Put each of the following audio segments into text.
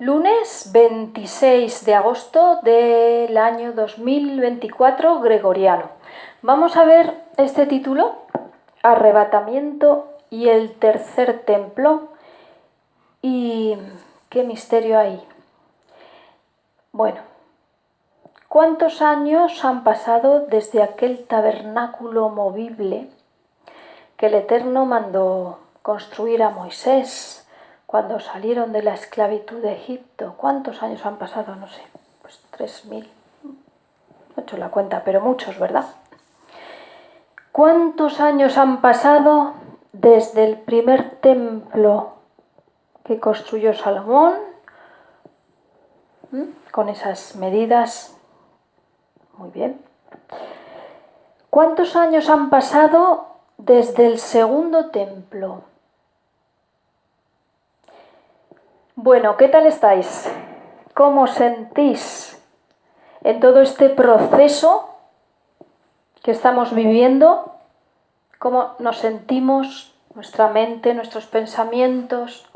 Lunes 26 de agosto del año 2024 gregoriano. Vamos a ver este título, Arrebatamiento y el tercer templo. ¿Y qué misterio hay? Bueno, ¿cuántos años han pasado desde aquel tabernáculo movible que el Eterno mandó construir a Moisés cuando salieron de la esclavitud de Egipto? ¿Cuántos años han pasado? No sé, pues 3000. No he hecho la cuenta, pero muchos, ¿verdad? ¿Cuántos años han pasado desde el primer templo que construyó Salomón? Con esas medidas. Muy bien. ¿Cuántos años han pasado desde el segundo templo? Bueno, ¿qué tal estáis? ¿Cómo sentís en todo este proceso que estamos viviendo? ¿Cómo nos sentimos, nuestra mente, nuestros pensamientos?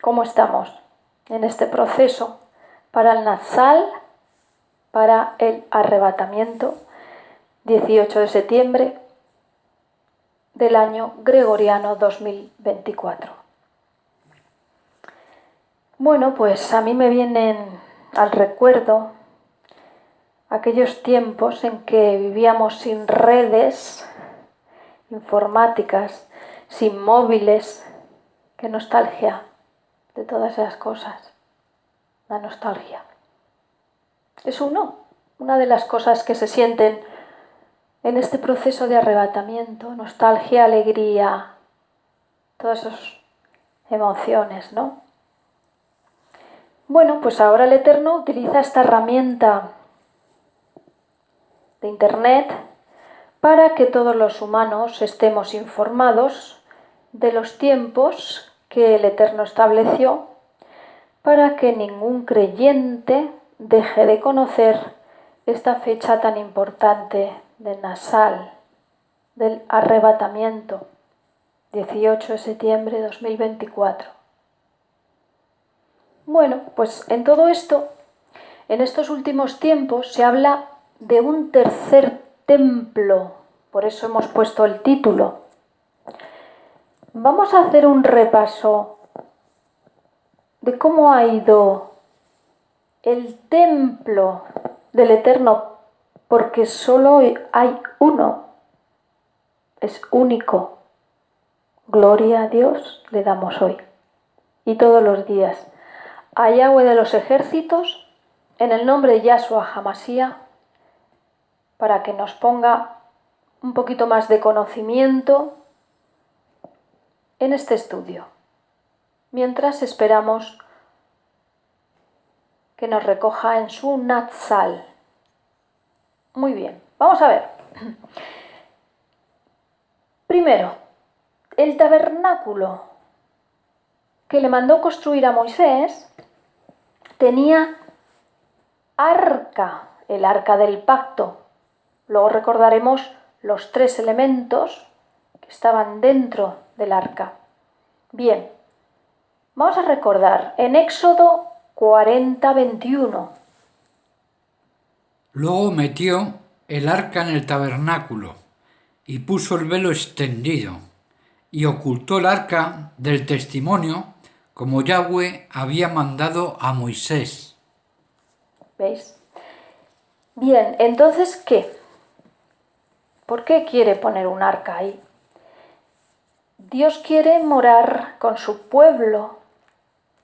¿Cómo estamos en este proceso para el Natsal, para el arrebatamiento, 18 de septiembre del año gregoriano 2024? Bueno, pues a mí me vienen al recuerdo aquellos tiempos en que vivíamos sin redes informáticas, sin móviles. Qué nostalgia de todas esas cosas. La nostalgia. Es una de las cosas que se sienten en este proceso de arrebatamiento. Nostalgia, alegría, todas esas emociones, ¿no? Bueno, pues ahora el Eterno utiliza esta herramienta de Internet para que todos los humanos estemos informados de los tiempos que el Eterno estableció para que ningún creyente deje de conocer esta fecha tan importante del Natsal, del arrebatamiento, 18 de septiembre de 2024. Bueno, pues en todo esto, en estos últimos tiempos se habla de un tercer templo, por eso hemos puesto el título. Vamos a hacer un repaso de cómo ha ido el templo del Eterno, porque solo hay uno, es único. Gloria a Dios le damos hoy y todos los días. A Yahweh de los ejércitos, en el nombre de Yahshua HaMashiach, para que nos ponga un poquito más de conocimiento en este estudio, mientras esperamos que nos recoja en su Natsal. Muy bien, vamos a ver. Primero, el tabernáculo que le mandó construir a Moisés tenía arca, el arca del pacto. Luego recordaremos los 3 elementos que estaban dentro del arca. Bien, vamos a recordar en Éxodo 40:21. Luego metió el arca en el tabernáculo y puso el velo extendido y ocultó el arca del testimonio como Yahweh había mandado a Moisés. ¿Veis? Bien, entonces, ¿qué? ¿Por qué quiere poner un arca ahí? Dios quiere morar con su pueblo,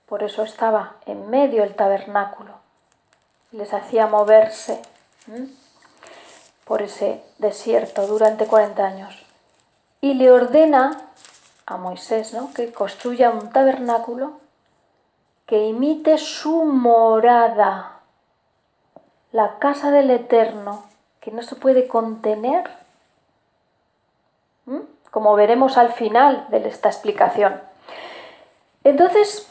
por eso estaba en medio del tabernáculo. Les hacía moverse por ese desierto durante 40 años. Y le ordena a Moisés, ¿no?, que construya un tabernáculo que imite su morada, la casa del Eterno, que no se puede contener, como veremos al final de esta explicación. Entonces,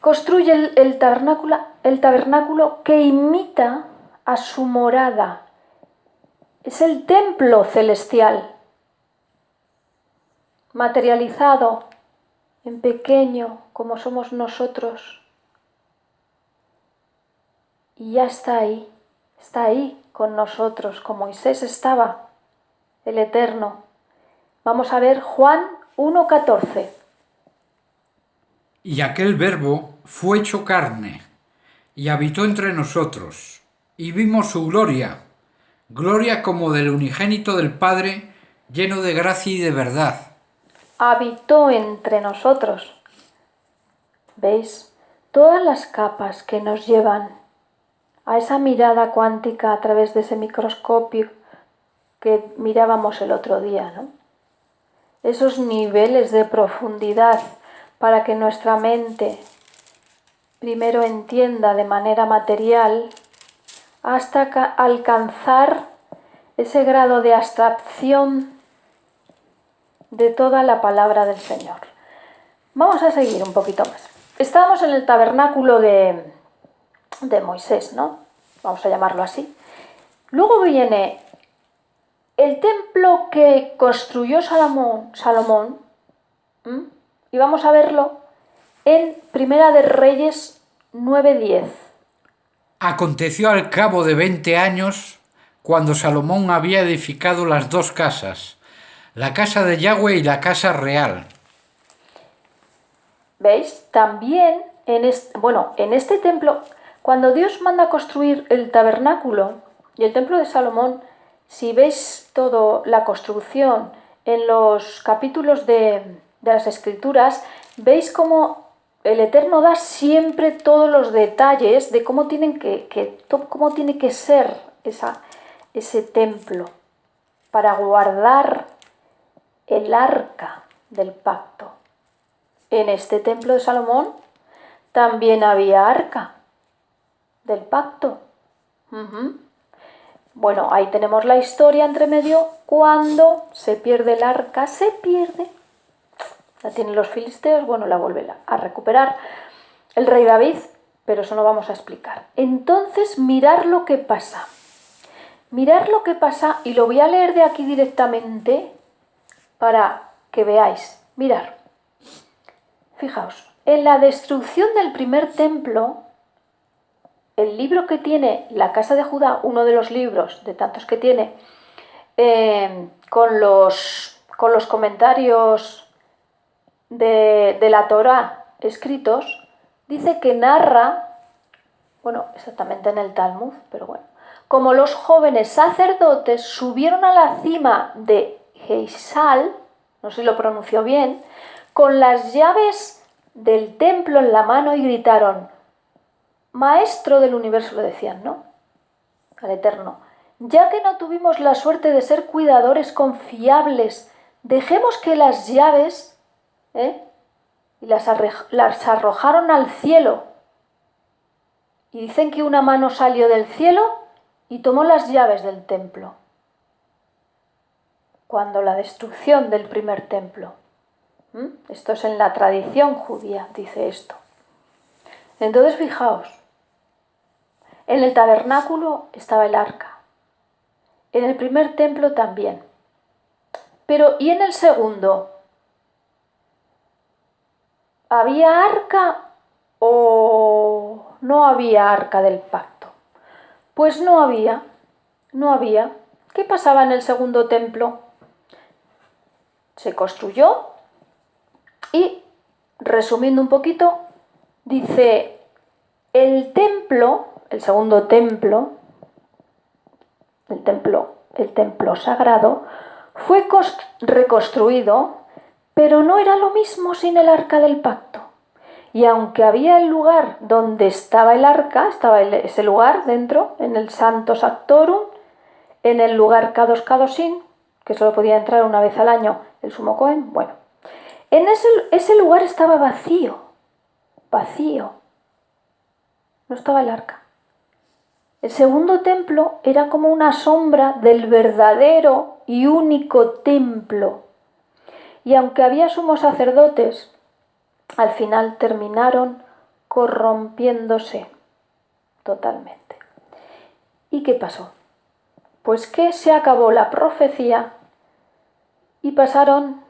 construye el tabernáculo que imita a su morada. Es el templo celestial, materializado en pequeño como somos nosotros. Y ya está ahí con nosotros, como Moisés estaba, el Eterno. Vamos a ver Juan 1:14. Y aquel Verbo fue hecho carne, y habitó entre nosotros, y vimos su gloria, gloria como del unigénito del Padre, lleno de gracia y de verdad. Habitó entre nosotros. ¿Veis? Todas las capas que nos llevan a esa mirada cuántica a través de ese microscopio que mirábamos el otro día, ¿no? Esos niveles de profundidad para que nuestra mente primero entienda de manera material hasta alcanzar ese grado de abstracción de toda la palabra del Señor. Vamos a seguir un poquito más. Estábamos en el tabernáculo de Moisés, ¿no? Vamos a llamarlo así. Luego viene el templo que construyó Salomón, y vamos a verlo en Primera de Reyes 9:10. Aconteció al cabo de 20 años, cuando Salomón había edificado las dos casas, la casa de Yahweh y la casa real. ¿Veis? También en este templo, cuando Dios manda construir el tabernáculo y el templo de Salomón, si veis toda la construcción en los capítulos de las Escrituras, veis cómo el Eterno da siempre todos los detalles de cómo tiene que ser ese templo para guardar el arca del pacto. En este templo de Salomón también había arca del pacto. Bueno, ahí tenemos la historia entre medio. Cuando se pierde el arca, la tienen los filisteos, bueno, la vuelve a recuperar el rey David, pero eso no vamos a explicar. Entonces, mirar lo que pasa. Mirar lo que pasa, y lo voy a leer de aquí directamente para que veáis. Mirar. Fijaos, en la destrucción del primer templo, el libro que tiene la Casa de Judá, uno de los libros de tantos que tiene, con los comentarios de la Torá escritos, dice que narra, bueno, exactamente en el Talmud, pero bueno, como los jóvenes sacerdotes subieron a la cima de Geisal, no sé si lo pronunció bien, con las llaves del templo en la mano y gritaron: Maestro del universo, lo decían, ¿no? Al Eterno. Ya que no tuvimos la suerte de ser cuidadores confiables, dejemos que las llaves, y las arrojaron al cielo. Y dicen que una mano salió del cielo y tomó las llaves del templo. Cuando la destrucción del primer templo. Esto es en la tradición judía, dice esto. Entonces, fijaos, en el tabernáculo estaba el arca, en el primer templo también, pero ¿y en el segundo? ¿Había arca o no había arca del pacto? Pues no había. ¿Qué pasaba en el segundo templo? Se construyó y, resumiendo un poquito, dice: el segundo templo, el templo sagrado, fue reconstruido, pero no era lo mismo sin el arca del pacto. Y aunque había el lugar donde estaba el arca, estaba ese lugar dentro, en el Santo Sanctorum, en el lugar Kadosh Kadoshim, que solo podía entrar una vez al año el Sumo Cohen, bueno, en ese lugar estaba vacío, no estaba el arca. El segundo templo era como una sombra del verdadero y único templo. Y aunque había sumos sacerdotes, al final terminaron corrompiéndose totalmente. ¿Y qué pasó? Pues que se acabó la profecía y pasaron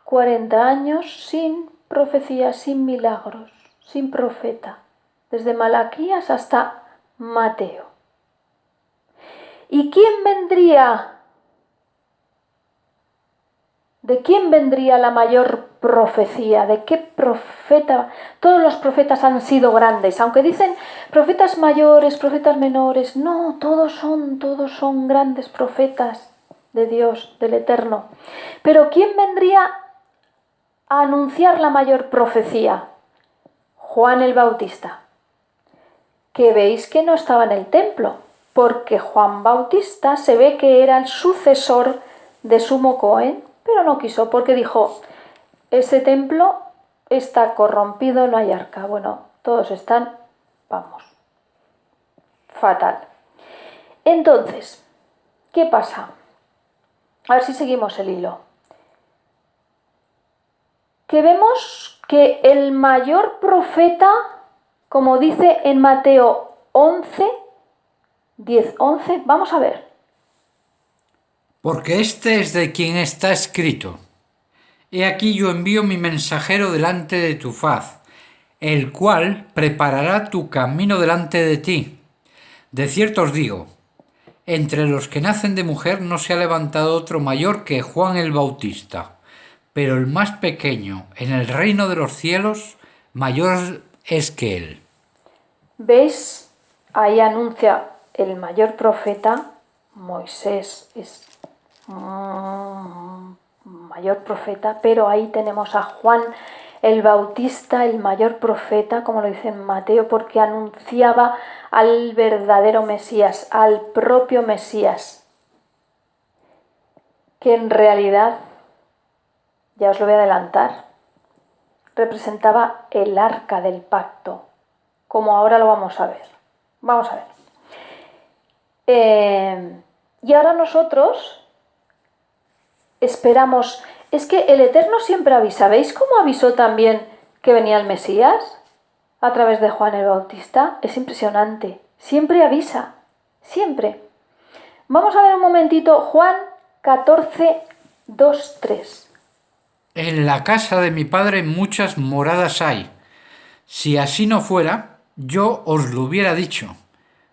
40 años sin profecía, sin milagros, sin profeta, desde Malaquías hasta Mateo. ¿Y quién vendría? ¿De quién vendría la mayor profecía? ¿De qué profeta? Todos los profetas han sido grandes, aunque dicen profetas mayores, profetas menores. No, todos son grandes profetas de Dios, del Eterno. Pero ¿quién vendría a anunciar la mayor profecía? Juan el Bautista. Que veis que no estaba en el templo, porque Juan Bautista se ve que era el sucesor de Sumo Cohen, pero no quiso, porque dijo, ese templo está corrompido, no hay arca. Bueno, todos están, vamos, fatal. Entonces, ¿qué pasa? A ver si seguimos el hilo. Que vemos que el mayor profeta, como dice en Mateo 11, 10, 11, vamos a ver. Porque este es de quien está escrito. He aquí yo envío mi mensajero delante de tu faz, el cual preparará tu camino delante de ti. De cierto os digo, entre los que nacen de mujer no se ha levantado otro mayor que Juan el Bautista, pero el más pequeño en el reino de los cielos mayor es que él. ¿Veis? Ahí anuncia el mayor profeta, Moisés es mayor profeta, pero ahí tenemos a Juan el Bautista, el mayor profeta, como lo dice en Mateo, porque anunciaba al verdadero Mesías, al propio Mesías, que en realidad, ya os lo voy a adelantar, representaba el arca del pacto, como ahora lo vamos a ver. Vamos a ver. Y ahora nosotros esperamos. Es que el Eterno siempre avisa. ¿Veis cómo avisó también que venía el Mesías? A través de Juan el Bautista. Es impresionante. Siempre avisa. Siempre. Vamos a ver un momentito Juan 14, 2, 3. En la casa de mi padre muchas moradas hay. Si así no fuera, yo os lo hubiera dicho.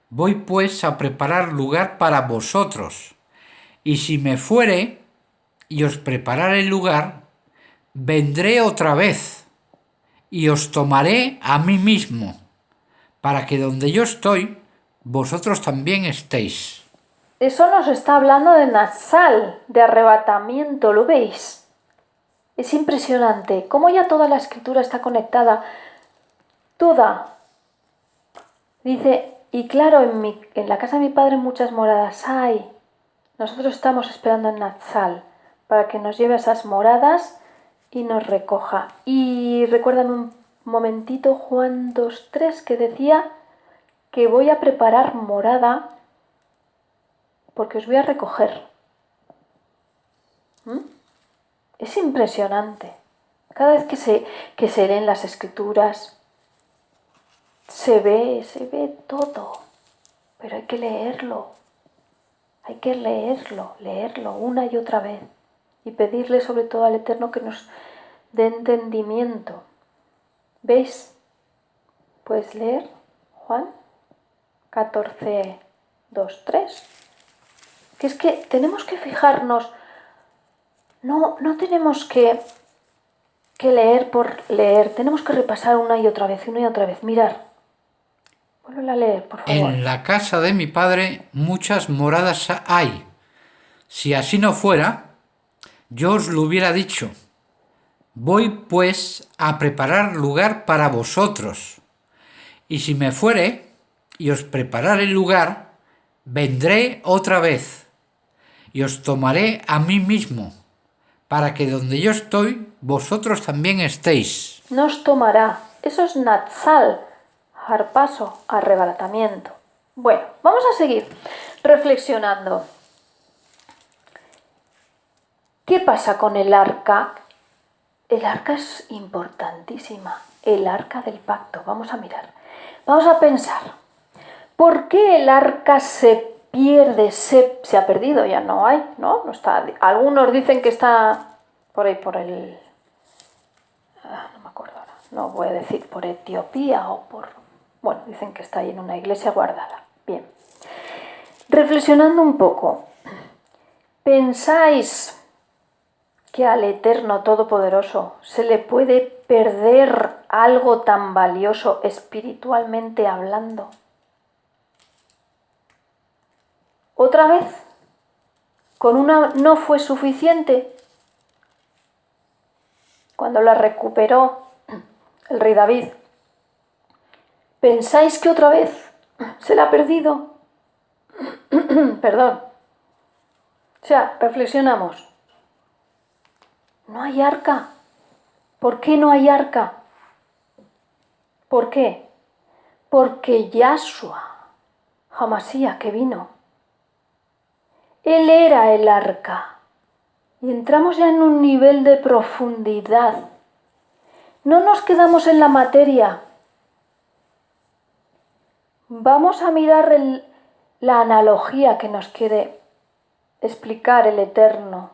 Voy pues a preparar lugar para vosotros. Y si me fuere y os preparare el lugar, vendré otra vez y os tomaré a mí mismo, para que donde yo estoy, vosotros también estéis. Eso nos está hablando de Natsal, de arrebatamiento, ¿lo veis? Es impresionante cómo ya toda la escritura está conectada. Toda. Dice, y claro, en la casa de mi padre muchas moradas hay. Nosotros estamos esperando en Natsal para que nos lleve a esas moradas y nos recoja. Y recuérdame un momentito Juan 2.3 que decía que voy a preparar morada porque os voy a recoger. Es impresionante. Cada vez que se leen las escrituras, se ve todo. Pero hay que leerlo. Hay que leerlo una y otra vez. Y pedirle sobre todo al Eterno que nos dé entendimiento. ¿Veis? Puedes leer Juan 14, 2, 3. Que es que tenemos que fijarnos. No tenemos que leer por leer. Tenemos que repasar una y otra vez, Mirar. Vuelve a leer, por favor. En la casa de mi padre muchas moradas hay. Si así no fuera, yo os lo hubiera dicho. Voy pues a preparar lugar para vosotros. Y si me fuere y os preparare el lugar, vendré otra vez y os tomaré a mí mismo, para que donde yo estoy, vosotros también estéis. Nos tomará. Eso es Natsal, harpazo, arrebatamiento. Bueno, vamos a seguir reflexionando. ¿Qué pasa con el arca? El arca es importantísima. El arca del pacto. Vamos a mirar. Vamos a pensar. ¿Por qué el arca se pierde? Se ha perdido, ya no hay, ¿no? No está. Algunos dicen que está por ahí, por el no voy a decir por Etiopía o por... Bueno, dicen que está ahí en una iglesia guardada. Bien. Reflexionando un poco, ¿pensáis que al Eterno Todopoderoso se le puede perder algo tan valioso espiritualmente hablando? ¿Otra vez? ¿Con una no fue suficiente? Cuando la recuperó el rey David, ¿pensáis que otra vez se la ha perdido? Perdón. O sea, reflexionamos. No hay arca. ¿Por qué no hay arca? ¿Por qué? Porque Yahshua, Hamasía, que vino, él era el arca. Y entramos ya en un nivel de profundidad. No nos quedamos en la materia. Vamos a mirar la analogía que nos quiere explicar el Eterno,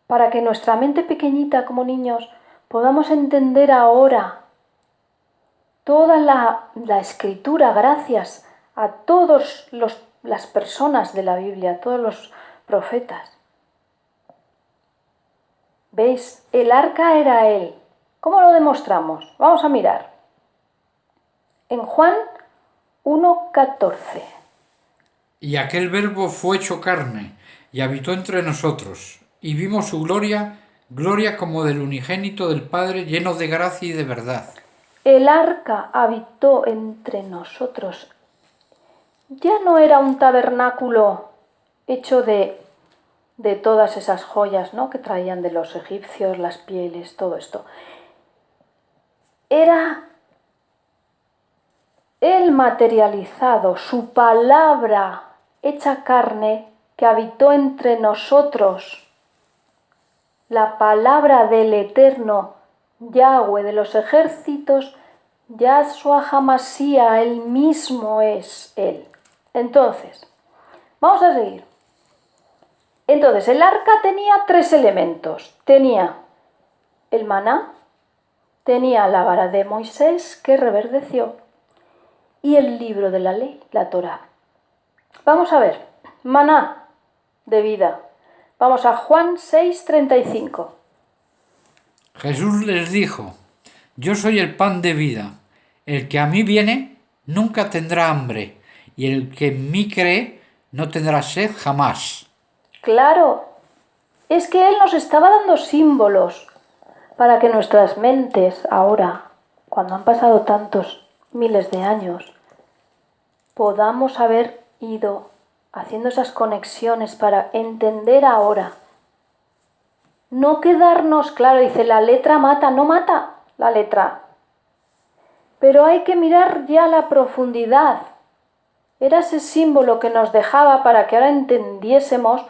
para que nuestra mente pequeñita como niños podamos entender ahora toda la escritura gracias a todas las personas de la Biblia, a todos los profetas. ¿Veis? El arca era él. ¿Cómo lo demostramos? Vamos a mirar. En Juan 1:14. Y aquel verbo fue hecho carne, y habitó entre nosotros, y vimos su gloria, gloria como del unigénito del Padre, lleno de gracia y de verdad. El arca habitó entre nosotros. Ya no era un tabernáculo hecho de todas esas joyas, ¿no?, que traían de los egipcios, las pieles, todo esto. Era el materializado, su palabra hecha carne que habitó entre nosotros. La palabra del Eterno, Yahweh de los ejércitos, Yahshua Hamasía, él mismo es él. Entonces, vamos a seguir. Entonces, el arca tenía 3 elementos. Tenía el maná, tenía la vara de Moisés que reverdeció y el libro de la ley, la Torá. Vamos a ver, maná de vida. Vamos a Juan 6:35. Jesús les dijo: Yo soy el pan de vida. El que a mí viene nunca tendrá hambre, y el que en mí cree no tendrá sed jamás. Claro, es que Él nos estaba dando símbolos para que nuestras mentes ahora, cuando han pasado tantos miles de años, podamos haber ido haciendo esas conexiones para entender ahora. No quedarnos, claro, dice, la letra mata, no mata la letra. Pero hay que mirar ya la profundidad. Era ese símbolo que nos dejaba para que ahora entendiésemos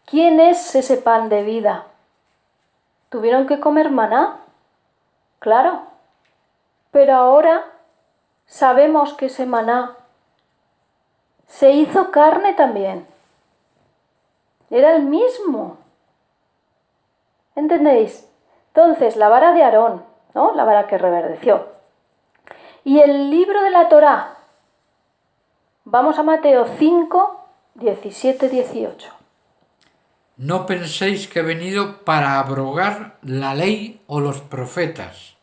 quién es ese pan de vida. ¿Tuvieron que comer maná? Claro. Pero ahora sabemos que ese maná se hizo carne también. Era el mismo. ¿Entendéis? Entonces, la vara de Aarón, ¿no?, la vara que reverdeció. Y el libro de la Torá. Vamos a Mateo 5, 17, 18. No penséis que he venido para abrogar la ley o los profetas.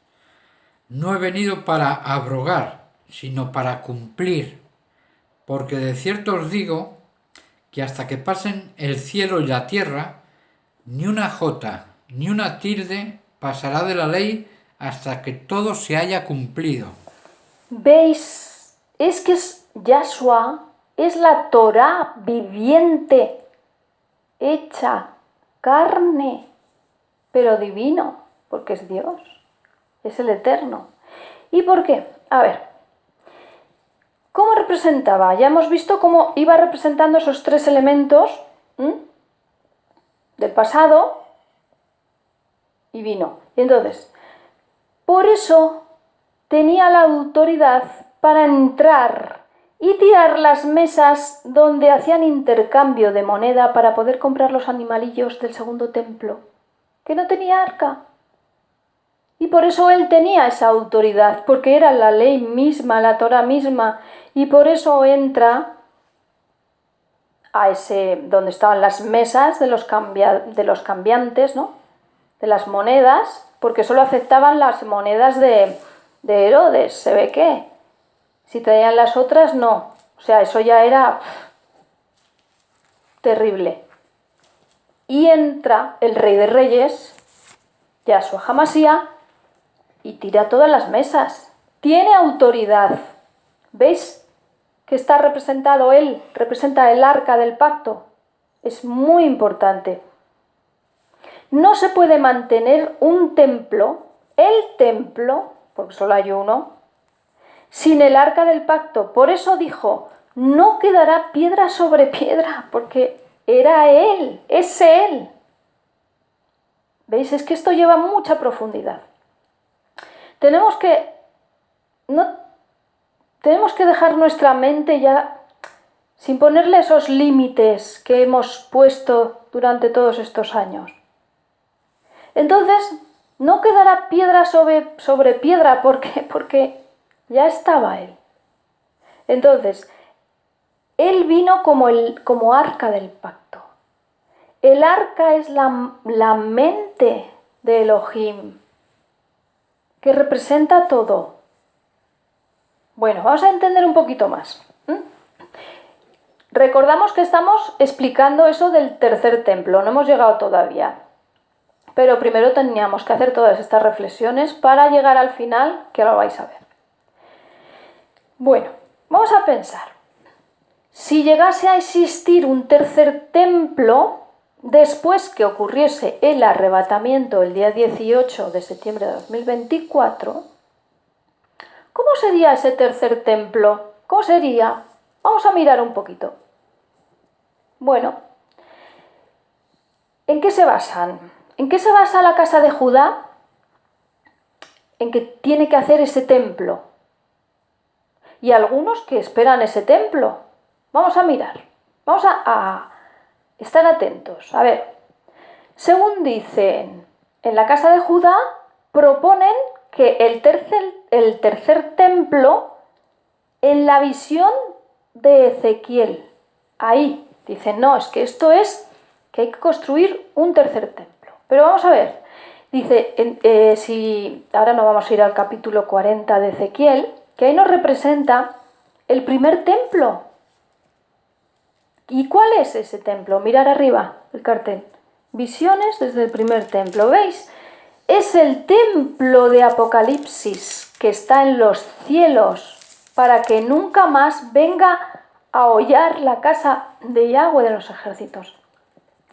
No he venido para abrogar, sino para cumplir. Porque de cierto os digo que hasta que pasen el cielo y la tierra, ni una jota ni una tilde pasará de la ley hasta que todo se haya cumplido. ¿Veis? Es que Yahshua es la Torá viviente, hecha carne, pero divino, porque es Dios, es el Eterno. ¿Y por qué? A ver, ¿cómo representaba? Ya hemos visto cómo iba representando esos 3 elementos del pasado y vino. Y entonces, por eso tenía la autoridad para entrar y tirar las mesas donde hacían intercambio de moneda para poder comprar los animalillos del segundo templo, que no tenía arca. Y por eso él tenía esa autoridad, porque era la ley misma, la Torá misma, y por eso entra a ese donde estaban las mesas de los cambiantes, ¿no? De las monedas, porque solo aceptaban las monedas de Herodes, se ve que. Si traían las otras, no. O sea, eso ya era terrible. Y entra el rey de reyes, Yahshua HaMashiach, y tira todas las mesas. Tiene autoridad. ¿Veis que está representado él? Representa el arca del pacto. Es muy importante. No se puede mantener un templo, el templo, porque solo hay uno, sin el arca del pacto. Por eso dijo, no quedará piedra sobre piedra, porque era él, es él. ¿Veis? Es que esto lleva mucha profundidad. Tenemos que dejar nuestra mente ya sin ponerle esos límites que hemos puesto durante todos estos años. Entonces, no quedará piedra sobre piedra porque ya estaba él. Entonces, él vino como arca del pacto. El arca es la mente de Elohim, que representa todo. Bueno, vamos a entender un poquito más. Recordamos que estamos explicando eso del tercer templo, no hemos llegado todavía. Pero primero teníamos que hacer todas estas reflexiones para llegar al final, que ahora lo vais a ver. Bueno, vamos a pensar. Si llegase a existir un tercer templo, después que ocurriese el arrebatamiento el día 18 de septiembre de 2024, ¿cómo sería ese tercer templo? ¿Cómo sería? Vamos a mirar un poquito. Bueno, ¿en qué se basan? ¿En qué se basa la casa de Judá? En que tiene que hacer ese templo. Y algunos que esperan ese templo. Vamos a mirar. Vamos a estar atentos. A ver, según dicen en la casa de Judá, proponen que el tercer templo en la visión de Ezequiel. Ahí dicen, no, es que esto es que hay que construir un tercer templo. Pero vamos a ver, dice, si ahora no vamos a ir al capítulo 40 de Ezequiel, que ahí nos representa el primer templo. ¿Y cuál es ese templo? Mirar arriba el cartel. Visiones desde el primer templo. ¿Veis? Es el templo de Apocalipsis que está en los cielos para que nunca más venga a hollar la casa de Yahweh de los ejércitos.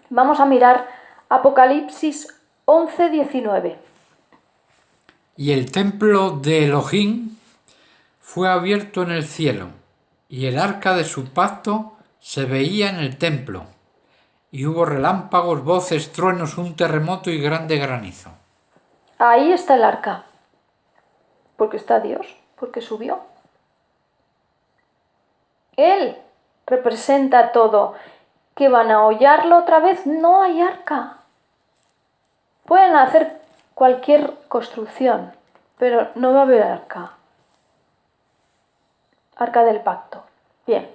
Vamos a mirar Apocalipsis 11:19. Y el templo de Elohim fue abierto en el cielo, y el arca de su pacto se veía en el templo, y hubo relámpagos, voces, truenos, un terremoto y grande granizo. Ahí está el arca, porque está Dios, porque subió. Él representa todo. ¿Que van a hollarlo otra vez? No hay arca. Pueden hacer cualquier construcción, pero no va a haber arca. Arca del pacto. Bien.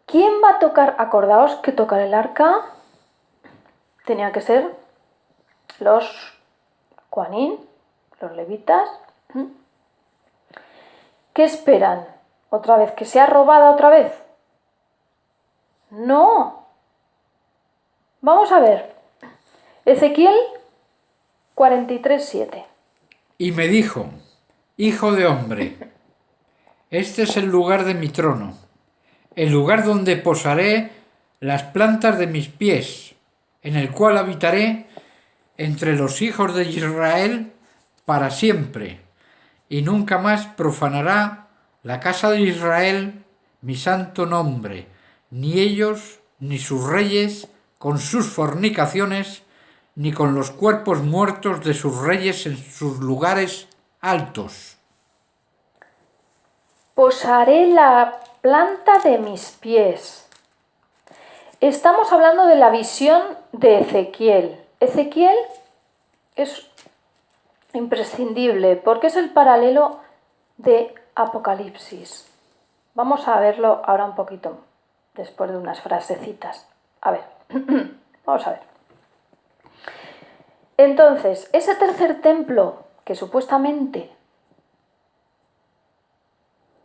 ¿Quién va a tocar? Acordaos que tocar el arca tenía que ser los Kohanim, los levitas. ¿Qué esperan? ¿Otra vez? ¿Que sea robada otra vez? No. Vamos a ver. Ezequiel 43:7. Y me dijo, hijo de hombre, este es el lugar de mi trono, el lugar donde posaré las plantas de mis pies, en el cual habitaré entre los hijos de Israel para siempre, y nunca más profanará la casa de Israel mi santo nombre, ni ellos ni sus reyes con sus fornicaciones, ni con los cuerpos muertos de sus reyes en sus lugares altos. Posaré la planta de mis pies. Estamos hablando de la visión de Ezequiel. Ezequiel es imprescindible, porque es el paralelo de Apocalipsis. Vamos a verlo ahora un poquito, después de unas frasecitas. A ver, vamos a ver. Entonces, ese tercer templo que supuestamente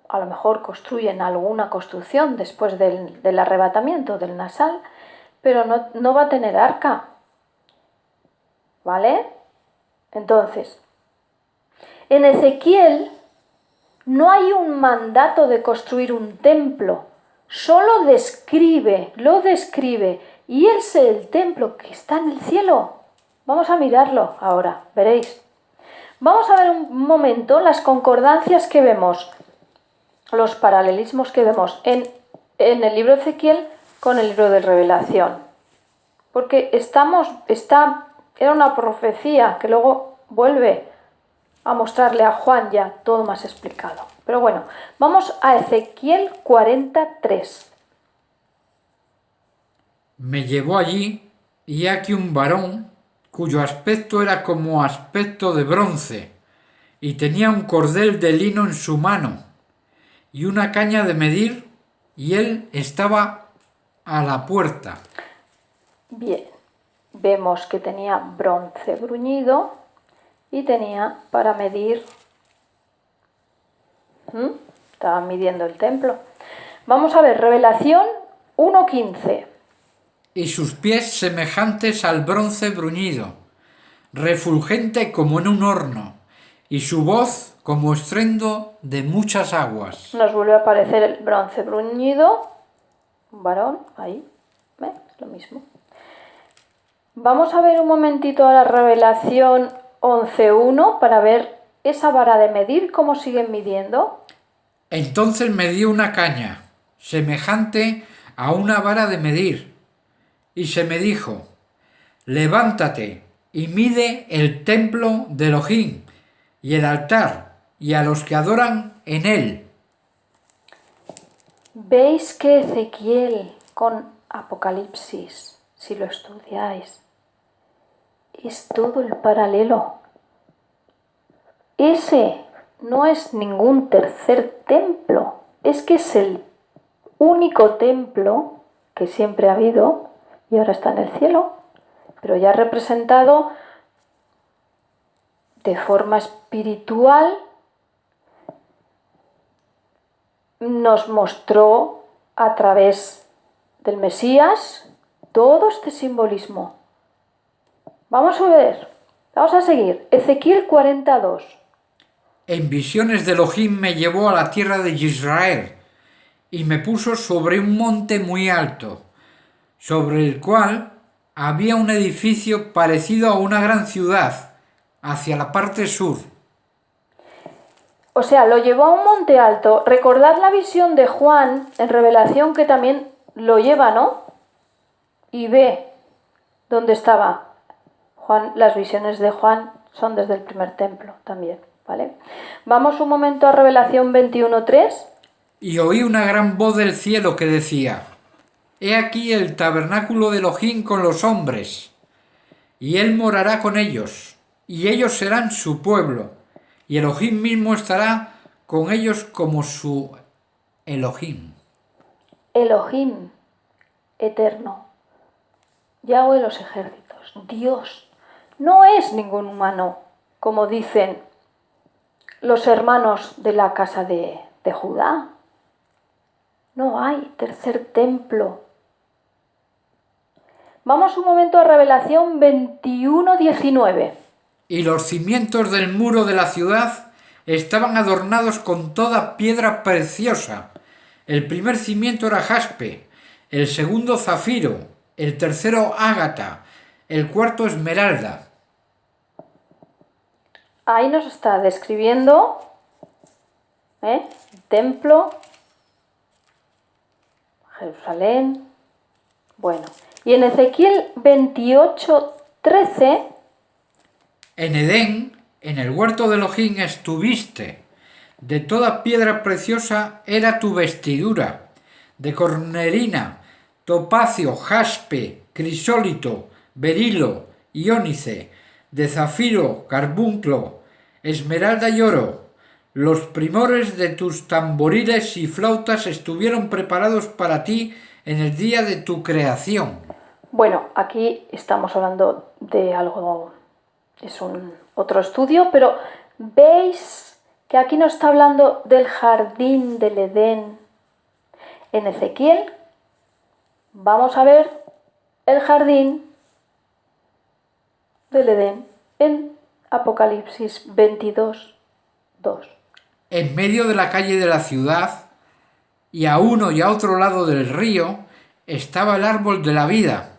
a lo mejor construyen alguna construcción después del arrebatamiento del Nasal, pero no va a tener arca. ¿Vale? Entonces, en Ezequiel no hay un mandato de construir un templo, solo lo describe, y es el templo que está en el cielo. Vamos a mirarlo ahora, veréis. Vamos a ver un momento las concordancias que vemos, los paralelismos que vemos en el libro de Ezequiel con el libro de Revelación. Porque era una profecía que luego vuelve a mostrarle a Juan ya todo más explicado. Pero bueno, vamos a Ezequiel 43. Me llevó allí, y aquí un varón, cuyo aspecto era como aspecto de bronce, y tenía un cordel de lino en su mano, y una caña de medir, y él estaba a la puerta. Bien, vemos que tenía bronce bruñido y tenía para medir. Estaba midiendo el templo. Vamos a ver, Revelación 1:15. Y sus pies semejantes al bronce bruñido, refulgente como en un horno, y su voz como estruendo de muchas aguas. Nos vuelve a aparecer el bronce bruñido, un varón, ahí, ¿ves? Es lo mismo. Vamos a ver un momentito a la Revelación 11:1 para ver esa vara de medir, cómo siguen midiendo. Entonces me dio una caña, semejante a una vara de medir, y se me dijo: levántate y mide el templo de Elohim, y el altar, y a los que adoran en él. Veis que Ezequiel con Apocalipsis, si lo estudiáis, es todo el paralelo. Ese no es ningún tercer templo, es que es el único templo que siempre ha habido y ahora está en el cielo, pero ya representado de forma espiritual. Nos mostró a través del Mesías todo este simbolismo. Vamos a seguir. Ezequiel 42. En visiones de Elohim me llevó a la tierra de Israel, y me puso sobre un monte muy alto, sobre el cual había un edificio parecido a una gran ciudad, hacia la parte sur. O sea, lo llevó a un monte alto. Recordad la visión de Juan en Revelación, que también lo lleva, ¿no? Y ve dónde estaba. Las visiones de Juan son desde el primer templo también, ¿vale? Vamos un momento a Revelación 21:3. Y oí una gran voz del cielo que decía: He aquí el tabernáculo de Elohim con los hombres, y él morará con ellos, y ellos serán su pueblo, y Elohim mismo estará con ellos como su Elohim. Elohim, eterno, Yahweh de los ejércitos, Dios. No es ningún humano, como dicen los hermanos de la casa de Judá. No hay tercer templo. Vamos un momento a Revelación 21:19. Y los cimientos del muro de la ciudad estaban adornados con toda piedra preciosa. El primer cimiento era jaspe, el segundo zafiro, el tercero ágata, el cuarto esmeralda. Ahí nos está describiendo el templo, Jerusalén. Bueno, y en Ezequiel 28:13. En Edén, en el huerto de Elohim estuviste. De toda piedra preciosa era tu vestidura, de cornerina, topacio, jaspe, crisólito, berilo, iónice, de zafiro, carbunclo, esmeralda y oro. Los primores de tus tamboriles y flautas estuvieron preparados para ti en el día de tu creación. Bueno, aquí estamos hablando de algo, es otro estudio, pero veis que aquí nos está hablando del jardín del Edén en Ezequiel. Vamos a ver el jardín del Edén en Apocalipsis 22, 2. En medio de la calle de la ciudad, y a uno y a otro lado del río, estaba el árbol de la vida,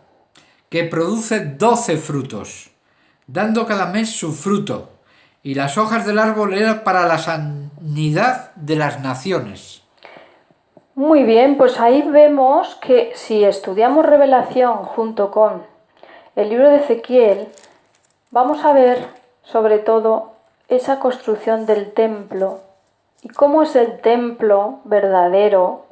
que produce 12 frutos, dando cada mes su fruto, y las hojas del árbol eran para la sanidad de las naciones. Muy bien, pues ahí vemos que si estudiamos Revelación junto con el libro de Ezequiel, vamos a ver sobre todo esa construcción del templo y cómo es el templo verdadero,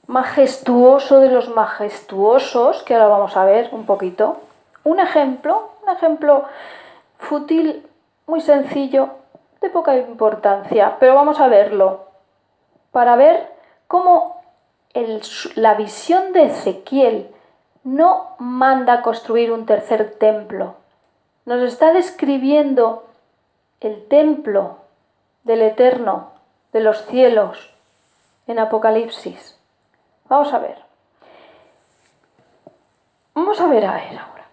majestuoso de los majestuosos, que ahora vamos a ver un poquito. Un ejemplo fútil, muy sencillo, de poca importancia, pero vamos a verlo para ver cómo la visión de Ezequiel no manda a construir un tercer templo. Nos está describiendo el templo del Eterno, de los cielos, en Apocalipsis. Vamos a ver. Vamos a ver ahora.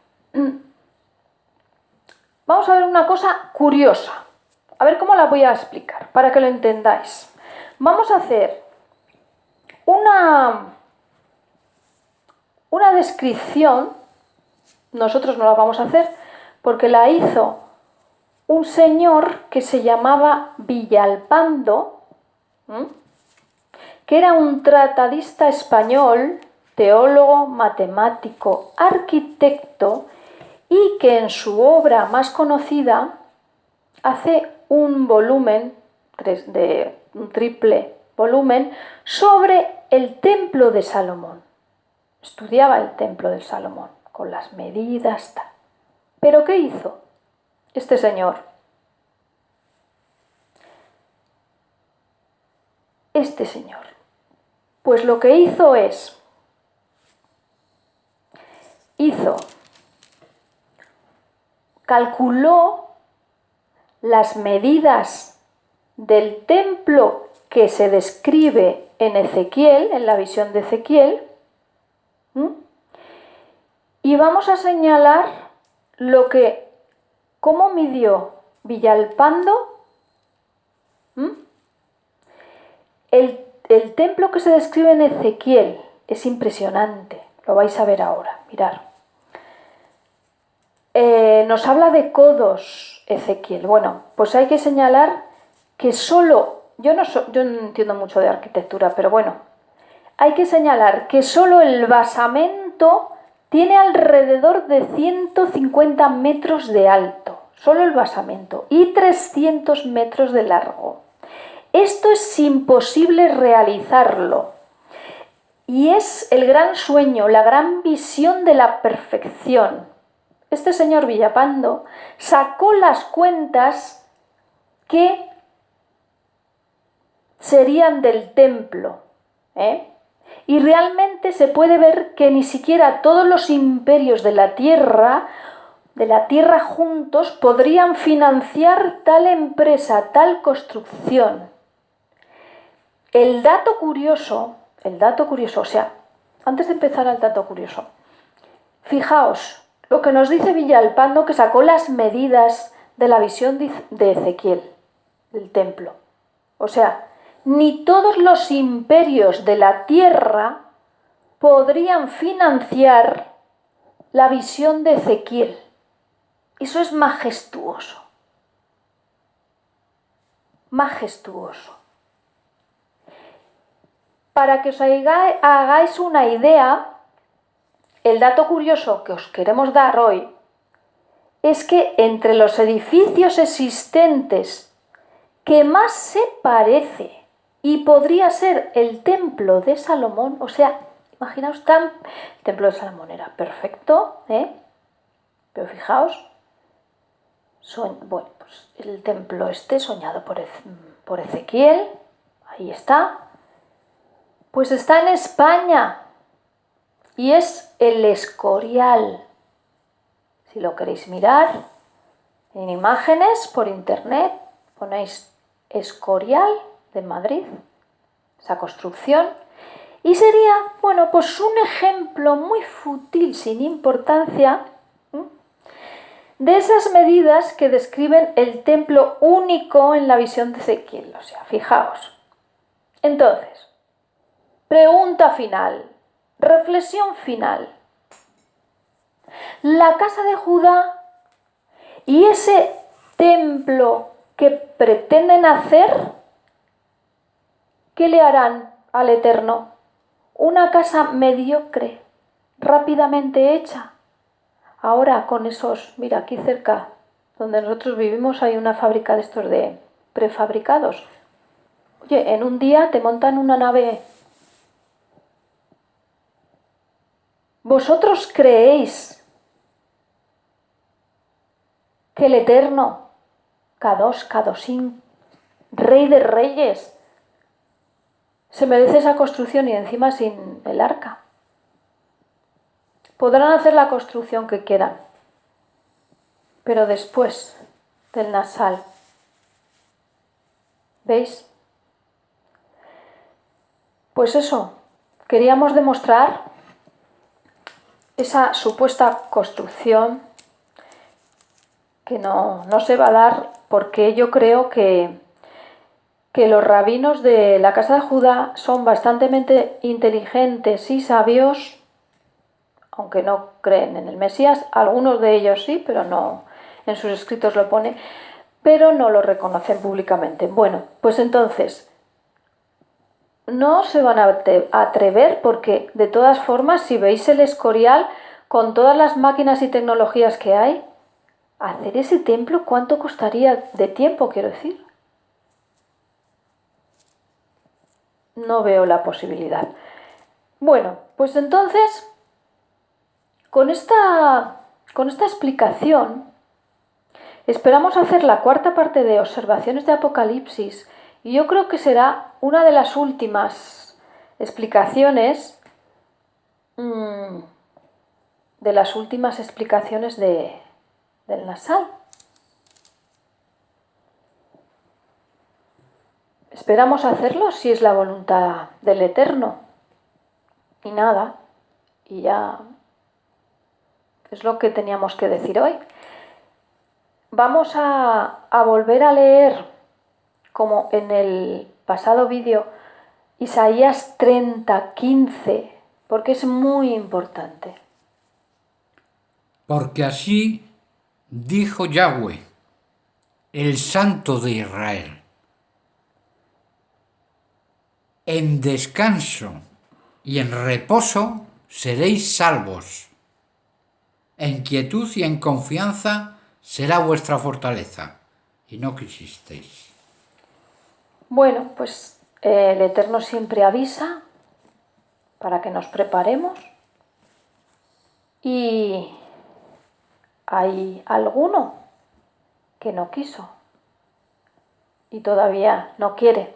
Vamos a ver una cosa curiosa. A ver cómo la voy a explicar, para que lo entendáis. Vamos a hacer una descripción. Nosotros no la vamos a hacer porque la hizo un señor que se llamaba Villalpando, que era un tratadista español, teólogo, matemático, arquitecto, y que en su obra más conocida hace un volumen, un triple volumen, sobre el templo de Salomón. Estudiaba el templo de Salomón, con las medidas, tal. ¿Pero qué hizo este señor? Pues lo que calculó las medidas del templo que se describe en Ezequiel, en la visión de Ezequiel, y vamos a señalar cómo midió Villalpando el templo que se describe en Ezequiel. Es impresionante, lo vais a ver ahora, mirad. Nos habla de codos Ezequiel. Bueno, pues hay que señalar que yo no entiendo mucho de arquitectura, pero bueno, hay que señalar que solo el basamento tiene alrededor de 150 metros de alto, solo el basamento, y 300 metros de largo. Esto es imposible realizarlo. Y es el gran sueño, la gran visión de la perfección. Este señor Villalpando sacó las cuentas que serían del templo, y realmente se puede ver que ni siquiera todos los imperios de la tierra juntos podrían financiar tal empresa, tal construcción. El dato curioso, o sea, antes de empezar al dato curioso, fijaos lo que nos dice Villalpando, que sacó las medidas de la visión de Ezequiel, del templo. O sea, ni todos los imperios de la tierra podrían financiar la visión de Ezequiel. Eso es majestuoso. Majestuoso. Para que os hagáis una idea, el dato curioso que os queremos dar hoy es que entre los edificios existentes que más se parece y podría ser el templo de Salomón, o sea, imaginaos, el templo de Salomón era perfecto, pero fijaos, Bueno, pues el templo este soñado por Ezequiel, ahí está, pues está en España y es el Escorial. Si lo queréis mirar en imágenes por internet, ponéis Escorial de Madrid, esa construcción, y sería, bueno, pues un ejemplo muy fútil, sin importancia, de esas medidas que describen el templo único en la visión de Ezequiel. O sea, fijaos. Entonces, pregunta final, reflexión final. La casa de Judá y ese templo que pretenden hacer, ¿qué le harán al Eterno? Una casa mediocre, rápidamente hecha. Ahora con esos, mira, aquí cerca donde nosotros vivimos hay una fábrica de estos de prefabricados. Oye, en un día te montan una nave. ¿Vosotros creéis que el Eterno, Kadosh, Kadoshim, Rey de Reyes, se merece esa construcción y encima sin el arca? Podrán hacer la construcción que quieran, pero después del Nasal, ¿veis? Pues eso, queríamos demostrar esa supuesta construcción que no se va a dar, porque yo creo que los rabinos de la casa de Judá son bastante inteligentes y sabios, aunque no creen en el Mesías. Algunos de ellos sí, pero no, en sus escritos lo pone, pero no lo reconocen públicamente. Bueno, pues entonces no se van a atrever, porque de todas formas, si veis el Escorial, con todas las máquinas y tecnologías que hay, hacer ese templo, ¿cuánto costaría de tiempo, quiero decir? No veo la posibilidad. Bueno, pues entonces, con esta explicación, esperamos hacer la cuarta parte de Observaciones de Apocalipsis, y yo creo que será una de las últimas explicaciones del Nasal. Esperamos hacerlo si es la voluntad del Eterno. Y nada, y ya es lo que teníamos que decir hoy. Vamos a volver a leer, como en el pasado vídeo, Isaías 30:15, porque es muy importante. Porque así dijo Yahweh, el Santo de Israel: en descanso y en reposo seréis salvos. En quietud y en confianza será vuestra fortaleza. Y no quisisteis. Bueno, pues el Eterno siempre avisa para que nos preparemos, y hay alguno que no quiso y todavía no quiere.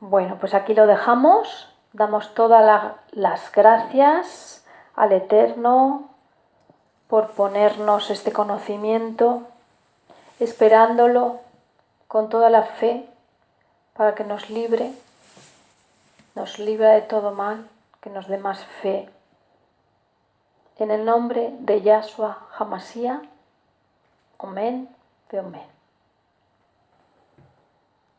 Bueno, pues aquí lo dejamos. Damos todas las gracias al Eterno por ponernos este conocimiento, esperándolo con toda la fe para que nos libre de todo mal, que nos dé más fe. En el nombre de Yahshua Hamashiach, amén, ve amén.